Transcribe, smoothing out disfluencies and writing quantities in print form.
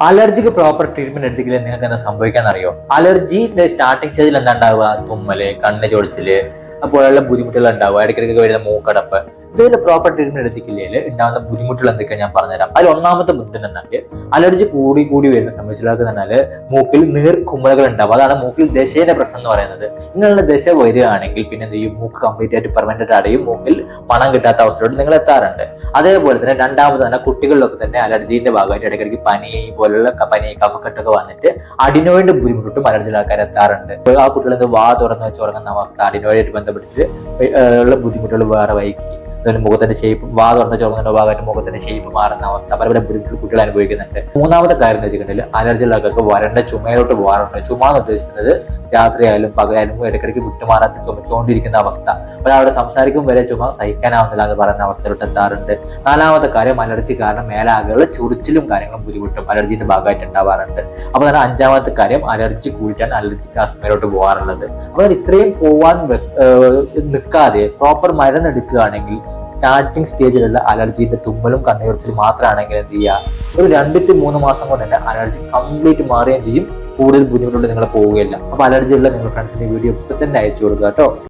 അലർജിക്ക് proper treatment എടുത്തില്ല നിങ്ങൾക്ക് എന്താ സംഭവിക്കാൻ അറിയോ? അലർജിന്റെ സ്റ്റാർട്ടിംഗ് സ്റ്റേജിൽ എന്താ ഉണ്ടാവുക? തുമ്മല്, കണ്ണ് ചൊടിച്ചില്, അപ്പോഴുള്ള ബുദ്ധിമുട്ടുകൾ ഉണ്ടാവുക, ഇടയ്ക്കിടയ്ക്ക് വരുന്ന മൂക്കടപ്പ്. ഇതിന്റെ പ്രോപ്പർ ട്രീറ്റ്മെന്റ് എടുത്തിക്കില്ലേ ഉണ്ടാകുന്ന ബുദ്ധിമുട്ടുകൾ എന്തൊക്കെയാണ് ഞാൻ പറഞ്ഞുതരാം. അതിൽ ഒന്നാമത്തെ ബുദ്ധിമുട്ട് എന്നാൽ അലർജി കൂടി കൂടി വരുന്ന സംബന്ധിച്ചിടക്ക് തന്നെ മൂക്കിൽ നീർക്കുമ്മലുകൾ ഉണ്ടാവും. അതാണ് മൂക്കിൽ ദശയുടെ പ്രശ്നം എന്ന് പറയുന്നത്. ഇങ്ങനെയുള്ള ദശ വരികയാണെങ്കിൽ പിന്നെ എന്ത് ചെയ്യും? മൂക്ക് കംപ്ലീറ്റ് ആയിട്ട് പെർമനന്റ് അടയും, മൂക്കിൽ മണം കിട്ടാത്ത അവസ്ഥയിലോട്ട് നിങ്ങൾ എത്താറുണ്ട്. അതേപോലെ തന്നെ രണ്ടാമത് തന്നെ കുട്ടികളിലൊക്കെ തന്നെ അലർജീന്റെ ഭാഗമായിട്ട് ഇടയ്ക്കിടയ്ക്ക് പനി പോലുള്ള പനി കഫക്കെട്ടൊക്കെ വന്നിട്ട് അഡിനോയിഡിന്റെ ബുദ്ധിമുട്ടും അലർജിയിൽ ആൾക്കാർ എത്താറുണ്ട്. ആ കുട്ടികൾ വാ തുറന്ന് വെച്ച് ഉറങ്ങുന്ന അവസ്ഥ, അഡിനോയിഡായിട്ട് ബന്ധപ്പെട്ടിട്ട് ഉള്ള ബുദ്ധിമുട്ടുകൾ വേറെ വൈകി, അതുപോലെ മുഖത്തിന്റെ ഷേപ്പ്, വാ തുറന്ന് ചുറങ്ങുന്ന ഭാഗമായിട്ട് മുഖത്തിന്റെ ഷേപ്പ് മാറുന്ന അവസ്ഥ, പല പല ബുദ്ധിമുട്ടുകൾ കുട്ടികൾ അനുഭവിക്കുന്നുണ്ട്. മൂന്നാമത്തെ കാര്യം എന്ന് വെച്ചിട്ടുണ്ടെങ്കിൽ അലർജിയുള്ള ആൾക്കാർക്ക് വരണ്ട ചുമയിലോട്ട് പോകാറുണ്ട്. ചുമ എന്ന് ഉദ്ദേശിക്കുന്നത് രാത്രിയായാലും പകലായാലും ഇടയ്ക്കിടയ്ക്ക് വിട്ടുമാറാത്ത ചുമച്ചുകൊണ്ടിരിക്കുന്ന അവസ്ഥ, ഒരാളുടെ സംസാരിക്കും വരെ ചുമ സഹിക്കാനാവുന്നില്ല എന്ന് പറയുന്ന അവസ്ഥയിലോട്ട് എത്താറുണ്ട്. നാലാമത്തെ കാര്യം അലർജി കാരണം മേലാകെയുള്ള ചൊറിച്ചിലും കാര്യങ്ങളും ബുദ്ധിമുട്ടും അലർജിന്റെ ഭാഗമായിട്ട് ഉണ്ടാവാറുണ്ട്. അപ്പൊ തന്നെ അഞ്ചാമത്തെ കാര്യം അലർജി കൂടിയിട്ടാണ് അലർജിക്ക് ആസ്മയിലോട്ട് പോകാറുള്ളത്. അപ്പൊ ഇത്രയും പോവാൻ നിൽക്കാതെ പ്രോപ്പർ മരുന്നെടുക്കുകയാണെങ്കിൽ സ്റ്റാർട്ടിംഗ് സ്റ്റേജിലുള്ള അലർജിന്റെ തുമ്മലും കണ്ണുചൊറിച്ചിലും മാത്രമാണെങ്കിൽ എന്ത് ചെയ്യുക, ഒരു 2 to 3 മാസം കൊണ്ട് തന്നെ അലർജി കംപ്ലീറ്റ് മാറുകയും ചെയ്യും. കൂടുതൽ ബുദ്ധിമുട്ടുള്ള നിങ്ങൾ പോവുകയില്ല. അപ്പൊ അലർജി ഉള്ള നിങ്ങൾ ഫ്രണ്ട്സിന്റെ വീഡിയോ ഇപ്പൊ തന്നെ അയച്ചു കൊടുക്കുക കേട്ടോ.